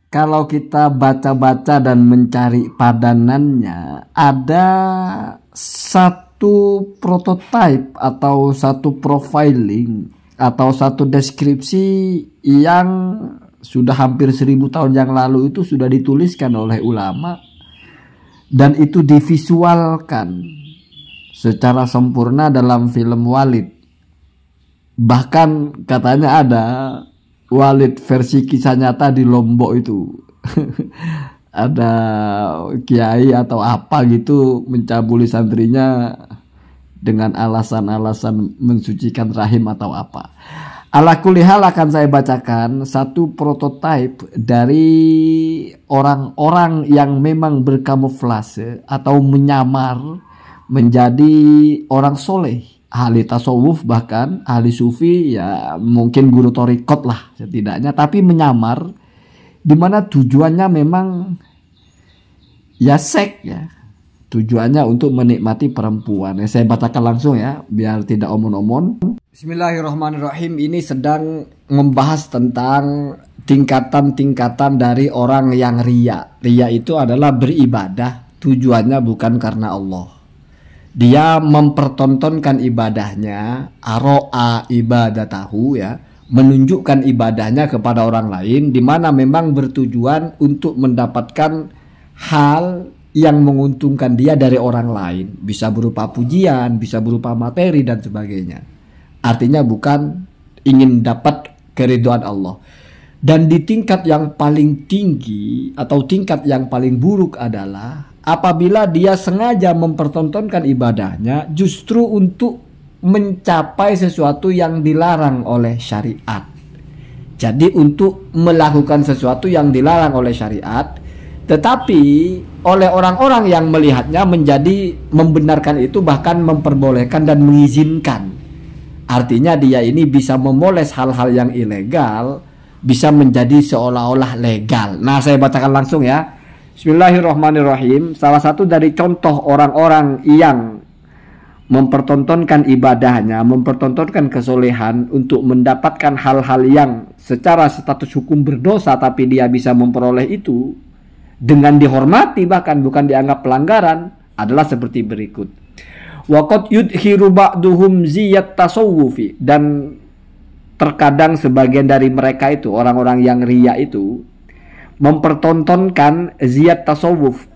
Kalau kita baca-baca dan mencari padanannya, ada satu prototype atau satu profiling atau satu deskripsi yang sudah hampir 1000 tahun yang lalu itu sudah dituliskan oleh ulama dan itu divisualkan secara sempurna dalam film Walid. Bahkan katanya ada Walid versi kisah nyata di Lombok itu. Ada kiai atau apa gitu mencabuli santrinya dengan alasan-alasan mensucikan rahim atau apa. Ala kulli hal akan saya bacakan satu prototipe dari orang-orang yang memang berkamuflase atau menyamar menjadi orang soleh, ahli tasawuf, bahkan ahli sufi, ya mungkin guru torikot lah setidaknya, tapi menyamar dimana tujuannya memang ya seks ya, tujuannya untuk menikmati perempuan. Saya bacakan langsung ya biar tidak omon-omon. Bismillahirrahmanirrahim. Ini sedang membahas tentang tingkatan-tingkatan dari orang yang riya. Riya itu adalah beribadah tujuannya bukan karena Allah. Dia mempertontonkan ibadahnya, aro'a ibadatahu ya, menunjukkan ibadahnya kepada orang lain, di mana memang bertujuan untuk mendapatkan hal yang menguntungkan dia dari orang lain. Bisa berupa pujian, bisa berupa materi dan sebagainya. Artinya bukan ingin dapat keridhaan Allah. Dan di tingkat yang paling tinggi atau tingkat yang paling buruk adalah apabila dia sengaja mempertontonkan ibadahnya justru untuk mencapai sesuatu yang dilarang oleh syariat. Jadi untuk melakukan sesuatu yang dilarang oleh syariat, tetapi oleh orang-orang yang melihatnya menjadi membenarkan itu, bahkan memperbolehkan dan mengizinkan. Artinya dia ini bisa memoles hal-hal yang ilegal, bisa menjadi seolah-olah legal. Nah, saya bacakan langsung ya. Bismillahirrahmanirrahim. Salah satu dari contoh orang-orang yang mempertontonkan ibadahnya, mempertontonkan kesolehan untuk mendapatkan hal-hal yang secara status hukum berdosa, tapi dia bisa memperoleh itu dengan dihormati, bahkan bukan dianggap pelanggaran, adalah seperti berikut. Waqad yudhiru ba'duhum ziyat tasawufi. Dan terkadang sebagian dari mereka itu, orang-orang yang riya itu, mempertontonkan ziyat tasawuf,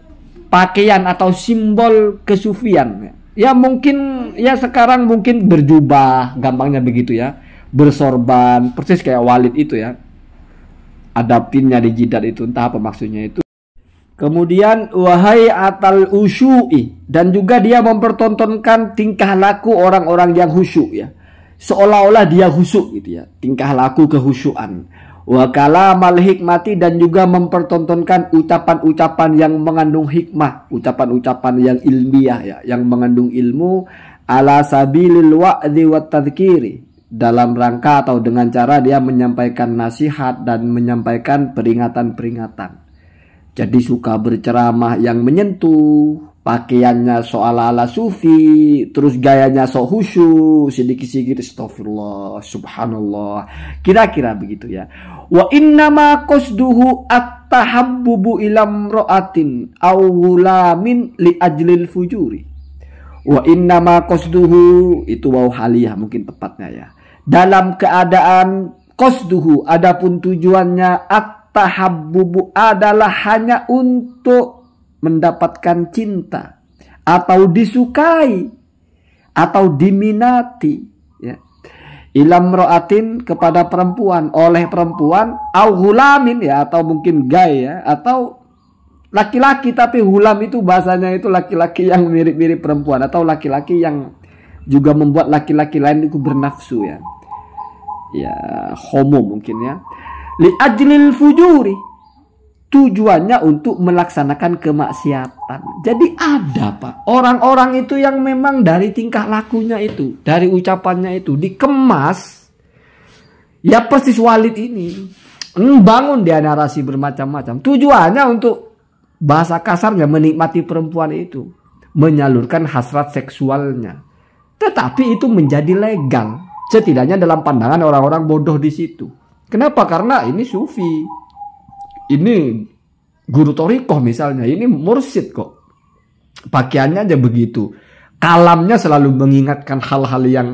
pakaian atau simbol kesufian. Ya mungkin, ya sekarang mungkin berjubah, gampangnya begitu ya, bersorban, persis kayak Walid itu ya, ada pinnya di jidat itu, entah apa maksudnya itu. Kemudian wahai atal usyu'i, dan juga dia mempertontonkan tingkah laku orang-orang yang khusyuk ya, seolah-olah dia khusyuk gitu ya, tingkah laku kehusyuan. Wa kalamal hikmati, dan juga mempertontonkan ucapan-ucapan yang mengandung hikmah, ucapan-ucapan yang ilmiah ya, yang mengandung ilmu, ala sabilil wa'dzi wat tadhkiri, dalam rangka atau dengan cara dia menyampaikan nasihat dan menyampaikan peringatan-peringatan. Jadi suka berceramah yang menyentuh, pakaiannya soal-ala sufi, terus gayanya sok khusyuk, sedikit-sedikit astagfirullah, subhanallah, kira-kira begitu ya. Wa innama qasduhu at-tahabbubu ilam ro'atin aw ghulamin li ajlil fujuri. Wa innama qasduhu, itu waw haliyah mungkin tepatnya ya. Dalam keadaan qasduhu, adapun tujuannya tahabbubu adalah hanya untuk mendapatkan cinta atau disukai atau diminati ya, ilam ro'atin, kepada perempuan, oleh perempuan, au hulamin ya, atau mungkin gay ya, atau laki-laki, tapi hulam itu bahasanya itu laki-laki yang mirip-mirip perempuan, atau laki-laki yang juga membuat laki-laki lain itu bernafsu ya, ya homo mungkin ya. Li ajlil fujuri, tujuannya untuk melaksanakan kemaksiatan. Jadi ada Pak, orang-orang itu yang memang dari tingkah lakunya itu, dari ucapannya itu dikemas ya, persis Walid ini bangun dia narasi bermacam-macam. Tujuannya untuk, bahasa kasarnya, menikmati perempuan itu, menyalurkan hasrat seksualnya. Tetapi itu menjadi legal, setidaknya dalam pandangan orang-orang bodoh di situ. Kenapa? Karena ini sufi. ini guru torikoh misalnya, ini mursyid kok. Pakaiannya aja begitu. Kalamnya selalu mengingatkan hal-hal yang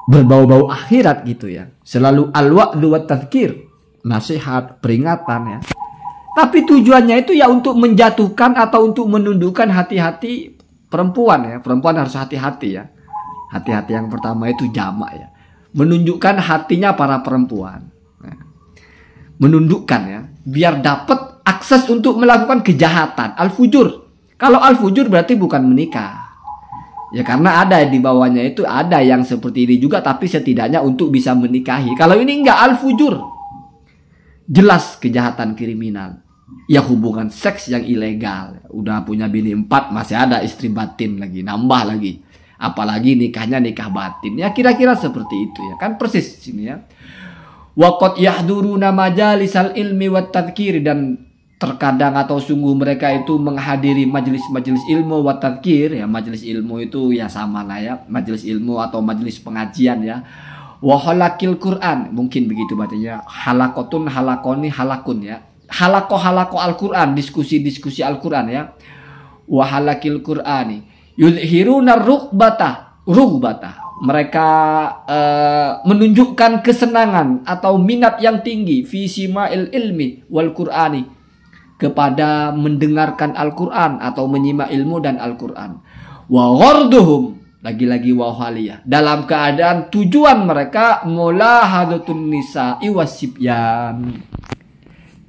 berbau-bau akhirat gitu ya. Selalu al-wa'dhu wa tadhkir, nasihat, peringatan ya. Tapi tujuannya itu ya untuk menjatuhkan atau untuk menundukkan hati-hati perempuan ya. Perempuan harus hati-hati ya. Hati-hati yang pertama itu jamak ya. Menunjukkan hatinya para perempuan. Menundukkan ya. Biar dapat akses untuk melakukan kejahatan. Al-fujur. Kalau al-fujur berarti bukan menikah. Ya karena ada di bawahnya itu ada yang seperti ini juga. Tapi setidaknya untuk bisa menikahi. Kalau ini enggak al-fujur. Jelas kejahatan kriminal. Ya hubungan seks yang ilegal. Udah punya bini 4 masih ada istri batin lagi. Nambah lagi. Apalagi nikahnya nikah batin. Ya kira-kira seperti itu ya. Kan persis sini ya. Waqad yahduruna majalisal ilmi wat tadhkir, dan terkadang atau sungguh mereka itu menghadiri majelis-majelis ilmu wat tadhkir ya. Majelis ilmu itu ya sama lah ya. Majelis ilmu atau majelis pengajian ya. Wa halakil Quran, mungkin begitu bacanya. Halakotun halakoni halakun ya. Halako Al-Quran, diskusi-diskusi Al-Quran ya. Wa halakil Qur'ani yudhiruna rughbata. Mereka menunjukkan kesenangan atau minat yang tinggi fi sima'il ilmi wal Qur'ani, kepada mendengarkan Al-Quran atau menyimak ilmu dan Al-Quran. Wa gharduhum, lagi-lagi wahaliyah, dalam keadaan tujuan mereka mulahadatun nisa'i wasibyan,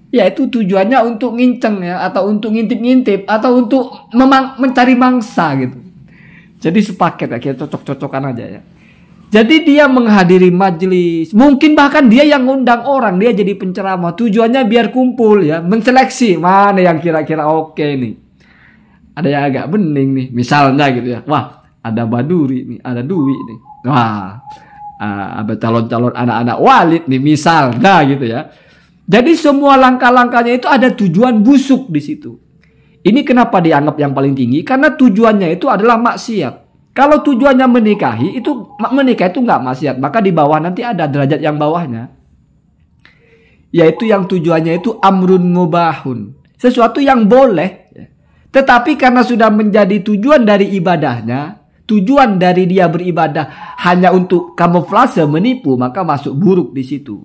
yaitu tujuannya untuk nginceng ya, atau untuk ngintip-ngintip, atau untuk mencari mangsa gitu. Jadi sepaket ya, kita cocok-cocokan aja ya. Jadi dia menghadiri majelis, mungkin bahkan dia yang ngundang orang, dia jadi penceramah, tujuannya biar kumpul ya, menseleksi mana yang kira-kira oke nih. Ada yang agak bening nih, misalnya gitu ya. Wah, ada Baduri nih, ada Dwi nih. Wah, ada calon-calon anak-anak Walid nih, misalnya gitu ya. Jadi semua langkah-langkahnya itu ada tujuan busuk di situ. Ini kenapa dianggap yang paling tinggi? Karena tujuannya itu adalah maksiat. Kalau tujuannya menikahi, itu menikah itu nggak maksiat. Maka di bawah nanti ada derajat yang bawahnya, yaitu yang tujuannya itu amrun mubahun, sesuatu yang boleh. Tetapi karena sudah menjadi tujuan dari ibadahnya, tujuan dari dia beribadah hanya untuk kamuflase, menipu, maka masuk buruk di situ.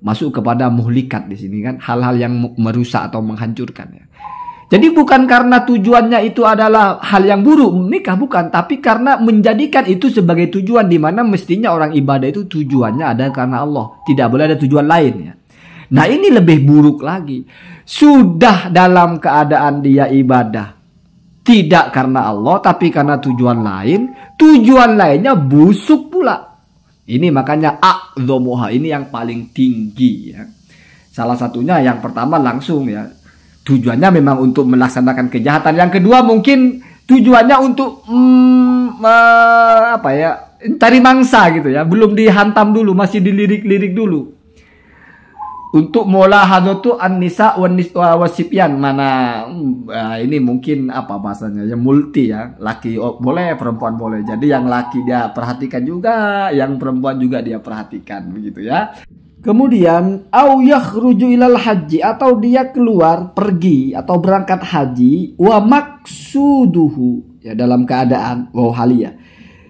Masuk kepada muhlikat di sini kan, hal-hal yang merusak atau menghancurkan ya. Jadi bukan karena tujuannya itu adalah hal yang buruk menikah, bukan, tapi karena menjadikan itu sebagai tujuan, di mana mestinya orang ibadah itu tujuannya ada karena Allah, tidak boleh ada tujuan lain ya. Nah ini lebih buruk lagi. Sudah dalam keadaan dia ibadah tidak karena Allah, tapi karena tujuan lain, tujuan lainnya busuk pula. Ini makanya a'dhamuha, ini yang paling tinggi ya. Salah satunya yang pertama langsung ya, tujuannya memang untuk melaksanakan kejahatan. Yang kedua mungkin tujuannya untuk cari mangsa gitu ya, belum dihantam dulu, masih dilirik-lirik dulu. Untuk mulahadatu an-nisa wasibyan, mana ini mungkin apa bahasanya ya, multi ya, laki boleh, perempuan boleh. Jadi yang laki dia perhatikan juga, yang perempuan juga dia perhatikan begitu ya. Kemudian au yakhruju ilal haji, atau dia keluar pergi atau berangkat haji, wa maksuduhu ya, dalam keadaan haliyah.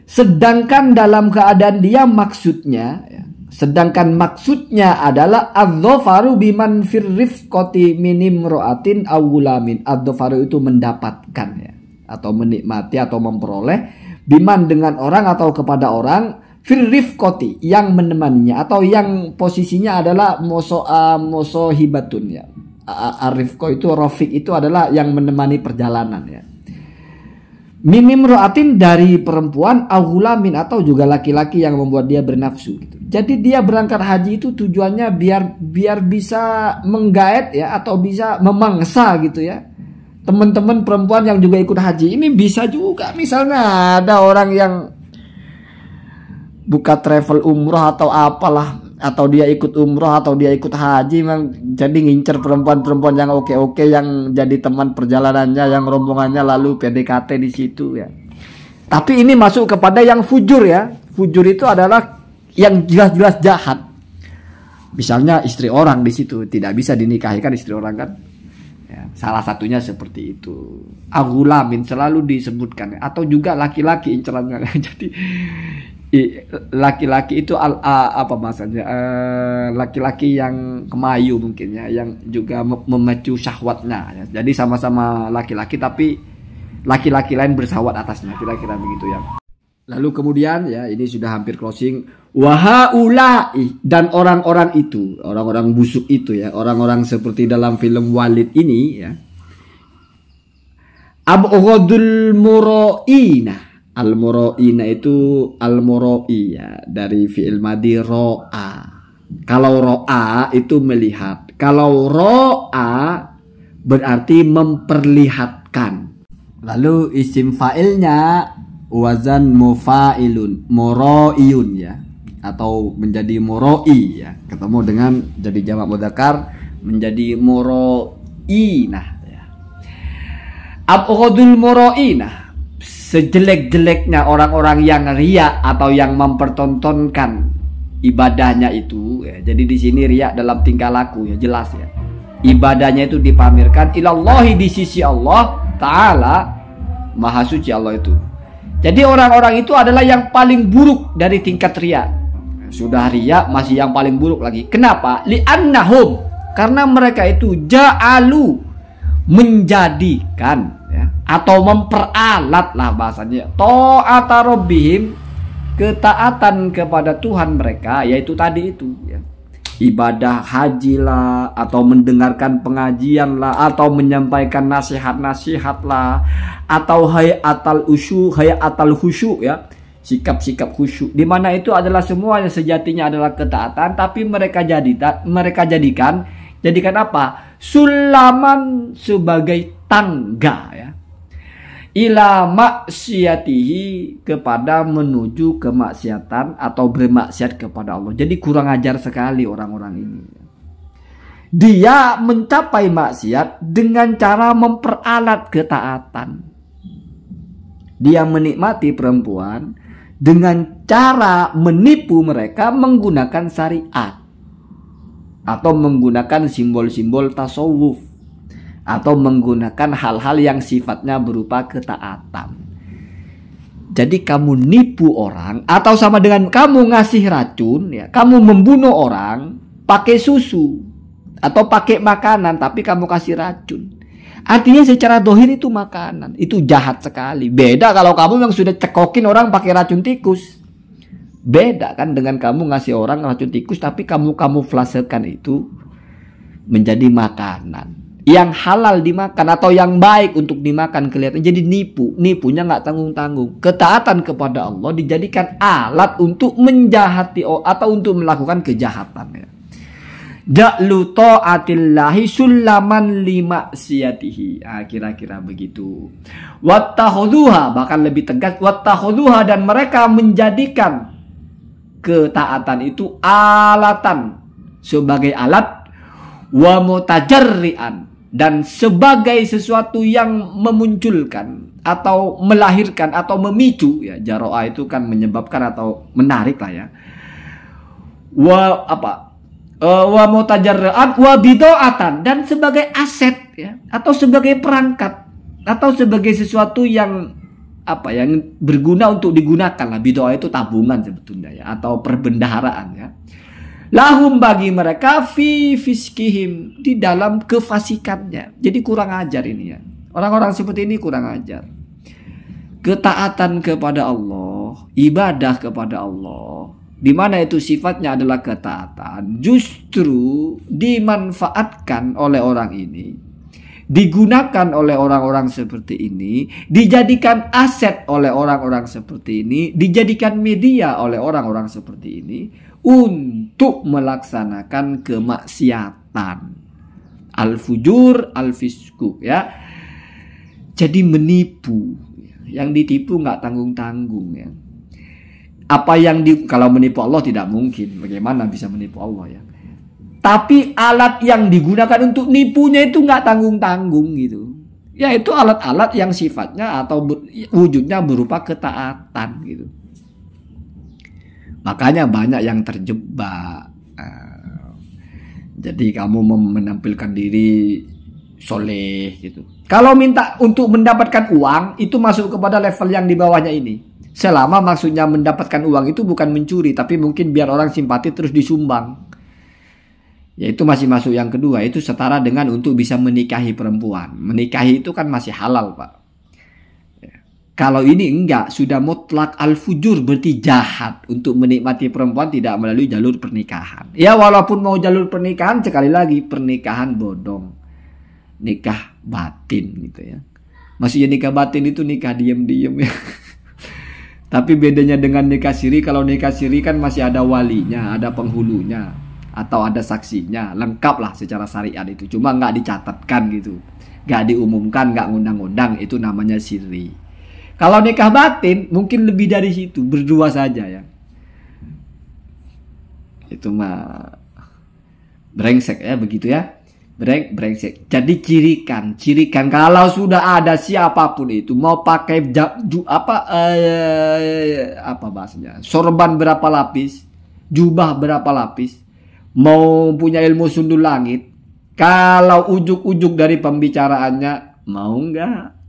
Sedangkan dalam keadaan dia maksudnya ya, sedangkan maksudnya adalah adzofaru biman firrifqati minim ro'atin awulamin. Adzofaru itu mendapatkan ya, atau menikmati atau memperoleh, biman dengan orang atau kepada orang, firrifqati yang menemaninya, atau yang posisinya adalah mosohibatun ya. Arifqo itu, rofik itu adalah yang menemani perjalanan ya. Minim ro'atin dari perempuan, awulamin atau juga laki-laki yang membuat dia bernafsu gitu. Jadi dia berangkat haji itu tujuannya biar bisa menggaet ya, atau bisa memangsa gitu ya, teman-teman perempuan yang juga ikut haji. Ini bisa juga misalnya ada orang yang buka travel umroh atau apalah, atau dia ikut umroh atau dia ikut haji, memang jadi ngincer perempuan-perempuan yang oke-oke, yang jadi teman perjalanannya, yang rombongannya, lalu PDKT di situ ya. Tapi ini masuk kepada yang fujur ya. Fujur itu adalah yang jelas-jelas jahat. Misalnya istri orang di situ tidak bisa dinikahi kan istri orang kan. Ya, salah satunya seperti itu. Aghulamin selalu disebutkan atau juga laki-laki incerannya. Jadi laki-laki itu apa maksudnya? Laki-laki yang kemayu mungkin ya, yang juga memacu syahwatnya ya. Jadi sama-sama laki-laki tapi laki-laki lain bersahwat atasnya, kira-kira begitu ya. Lalu kemudian ya ini sudah hampir closing. Wahaulai, dan orang-orang itu, orang-orang busuk itu ya, orang-orang seperti dalam film Walid ini ya. Abghadul muraina. Al-muraina itu al-murai ya, dari fi'il madhi ro'a. Kalau ro'a itu melihat. Kalau ro'a berarti memperlihatkan. Lalu isim fa'ilnya wazan mufa'ilun, mura'iyun ya, atau menjadi mura'i ya, ketemu dengan jadi jamak mudzakkar menjadi mura'inah ya. Abghadul mura'inah, sejelek-jeleknya orang-orang yang riya atau yang mempertontonkan ibadahnya itu ya. Jadi di sini riya dalam tingkah laku ya, jelas ya. Ibadahnya itu dipamerkan ilallahi, di sisi Allah Ta'ala, Maha Suci Allah itu. Jadi orang-orang itu adalah yang paling buruk dari tingkat riya. Sudah riya masih yang paling buruk lagi. Kenapa? Li'annahum, karena mereka itu ja'alu, menjadikan ya, atau memperalat lah bahasanya, ta'ata rabbihim, ketaatan kepada Tuhan mereka, yaitu tadi itu ya. Ibadah haji lah, atau mendengarkan pengajian lah, atau menyampaikan nasihat-nasihat lah, atau hayatal usyu, hayatal khusyuk ya, sikap-sikap khusyuk, di mana itu adalah semuanya sejatinya adalah ketaatan, tapi mereka jadikan apa? Sulaman, sebagai tangga ya, ila maksiatihi, kepada menuju kemaksiatan atau bermaksiat kepada Allah. Jadi kurang ajar sekali orang-orang ini. Dia mencapai maksiat dengan cara memperalat ketaatan. Dia menikmati perempuan dengan cara menipu mereka menggunakan syariat atau menggunakan simbol-simbol tasawuf, atau menggunakan hal-hal yang sifatnya berupa ketaatan. Jadi kamu nipu orang, atau sama dengan kamu ngasih racun ya, kamu membunuh orang pakai susu atau pakai makanan, tapi kamu kasih racun. Artinya secara dohir itu makanan, itu jahat sekali. Beda kalau kamu yang sudah cekokin orang pakai racun tikus. Beda kan dengan kamu ngasih orang racun tikus tapi kamu kamuflasekan itu menjadi makanan yang halal dimakan atau yang baik untuk dimakan, kelihatan. Jadi nipunya nggak tanggung-tanggung. Ketaatan kepada Allah dijadikan alat untuk menjahati atau untuk melakukan kejahatan ya. Ja'lu ta'atillahi sulaman limaksiyatihi, kira-kira begitu. Wattakhudhuha, bahkan lebih tegas, wattakhudhuha, dan mereka menjadikan ketaatan itu alatan, sebagai alat, wa mutajarrian, dan sebagai sesuatu yang memunculkan atau melahirkan atau memicu ya. Jaro'ah itu kan menyebabkan atau menarik lah ya. Wa mutajarrian wa bidoatan, dan sebagai aset ya, atau sebagai perangkat, atau sebagai sesuatu yang yang berguna untuk digunakan lah. Bidoa itu tabungan sebetulnya ya, atau perbendaharaan ya. Lahum, bagi mereka, fi fiskihim, di dalam kefasikannya. Jadi kurang ajar ini ya. Orang-orang seperti ini kurang ajar. Ketaatan kepada Allah, ibadah kepada Allah, di mana itu sifatnya adalah ketaatan, justru dimanfaatkan oleh orang ini, digunakan oleh orang-orang seperti ini, dijadikan aset oleh orang-orang seperti ini, dijadikan media oleh orang-orang seperti ini untuk melaksanakan kemaksiatan, al-fujur, al-fisku ya. Jadi menipu, yang ditipu nggak tanggung-tanggung ya. Apa yang kalau menipu Allah tidak mungkin, bagaimana bisa menipu Allah ya. Tapi alat yang digunakan untuk nipunya itu nggak tanggung-tanggung gitu. Yaitu alat-alat yang sifatnya atau wujudnya berupa ketaatan gitu. Makanya banyak yang terjebak. Jadi kamu menampilkan diri soleh gitu. Kalau minta untuk mendapatkan uang, itu masuk kepada level yang di bawahnya ini. Selama maksudnya mendapatkan uang itu bukan mencuri, tapi mungkin biar orang simpati terus disumbang. Yaitu masih masuk yang kedua, itu setara dengan untuk bisa menikahi perempuan. Menikahi itu kan masih halal, Pak. Kalau ini enggak, sudah mutlak al-fujur, berarti jahat. Untuk menikmati perempuan tidak melalui jalur pernikahan. Ya walaupun mau jalur pernikahan, sekali lagi pernikahan bodong. Nikah batin gitu ya. Maksudnya nikah batin itu nikah diem-diem ya. Tapi bedanya dengan nikah siri, kalau nikah siri kan masih ada walinya, ada penghulunya, atau ada saksinya. Lengkap lah secara syariat itu. Cuma nggak dicatatkan gitu. Nggak diumumkan, nggak ngundang-undang. Itu namanya siri. Kalau nikah batin mungkin lebih dari situ, berdua saja ya. Itu mah brengsek ya, begitu ya. Brengsek. Jadi cirikan kalau sudah ada siapapun itu mau pakai apa bahasanya? Sorban berapa lapis, jubah berapa lapis, mau punya ilmu sundul langit, kalau ujuk-ujuk dari pembicaraannya mau enggak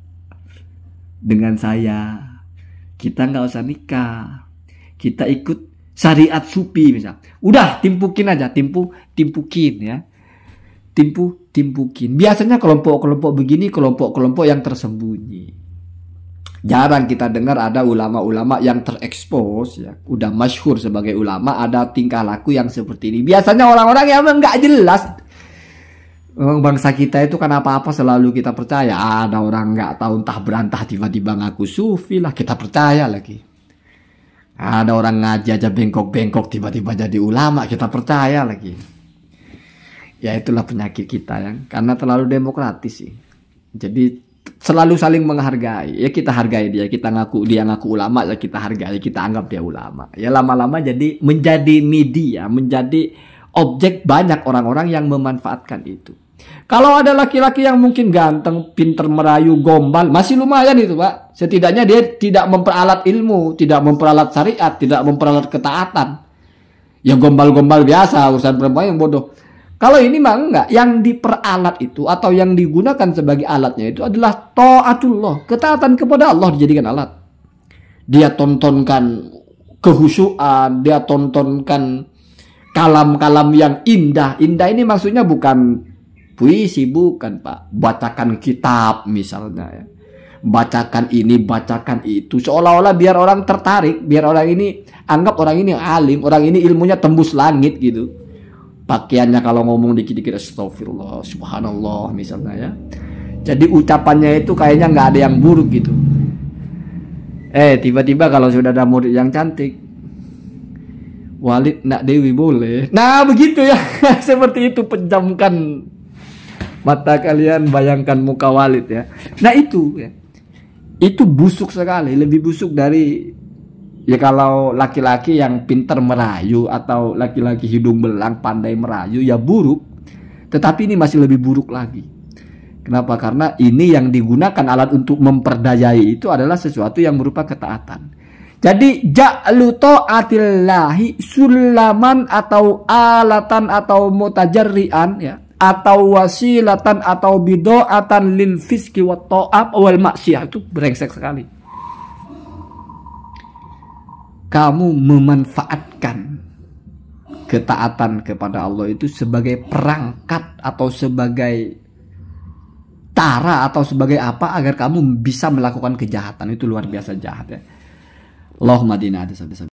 dengan saya, kita nggak usah nikah, kita ikut syariat supi misal. Udah timpukin aja, timpukin ya, timpukin. Biasanya kelompok-kelompok begini kelompok-kelompok yang tersembunyi. Jarang kita dengar ada ulama-ulama yang terekspos ya, udah masyhur sebagai ulama, ada tingkah laku yang seperti ini. Biasanya orang-orang yang nggak jelas. Bangsa kita itu kan apa-apa selalu kita percaya. Ada orang nggak tahu entah berantah tiba-tiba ngaku sufi lah, kita percaya lagi. Ada orang ngaji aja bengkok-bengkok tiba-tiba jadi ulama, kita percaya lagi. Ya itulah penyakit kita ya, karena terlalu demokratis sih. Jadi selalu saling menghargai. Ya kita hargai dia ngaku ulama, ya kita hargai, kita anggap dia ulama. Ya lama-lama jadi menjadi media, menjadi objek banyak orang-orang yang memanfaatkan itu. Kalau ada laki-laki yang mungkin ganteng, pinter merayu, gombal, masih lumayan itu Pak. Setidaknya dia tidak memperalat ilmu, tidak memperalat syariat, tidak memperalat ketaatan. Ya gombal-gombal biasa, urusan perempuan yang bodoh. Kalau ini mah enggak. Yang diperalat itu atau yang digunakan sebagai alatnya itu adalah ta'atullah, ketaatan kepada Allah dijadikan alat. Dia tontonkan kehusuan, dia tontonkan kalam-kalam yang indah. Indah ini maksudnya bukan puisi, bukan Pak. Bacakan kitab misalnya ya. Bacakan ini, bacakan itu. Seolah-olah biar orang tertarik, biar orang ini anggap orang ini alim, orang ini ilmunya tembus langit gitu. Pakaiannya kalau ngomong dikit-dikit astagfirullah, subhanallah misalnya ya. Jadi ucapannya itu kayaknya nggak ada yang buruk gitu. Tiba-tiba kalau sudah ada murid yang cantik, Walid nak Dewi boleh. Nah begitu ya. Seperti itu, pejamkan mata kalian, bayangkan muka Walid ya. Nah itu ya, itu busuk sekali, lebih busuk dari ya kalau laki-laki yang pintar merayu atau laki-laki hidung belang pandai merayu ya buruk. Tetapi ini masih lebih buruk lagi. Kenapa? Karena ini yang digunakan alat untuk memperdayai itu adalah sesuatu yang berupa ketaatan. Jadi ja'lu ta'atillahi sulaman atau alatan atau mutajarrian ya, atau wasilatan atau bidoatan lil fiski wa ta'ab wal maksiyah, itu brengsek sekali. Kamu memanfaatkan ketaatan kepada Allah itu sebagai perangkat atau sebagai tara atau sebagai apa agar kamu bisa melakukan kejahatan. Itu luar biasa jahat ya. Allahumma dina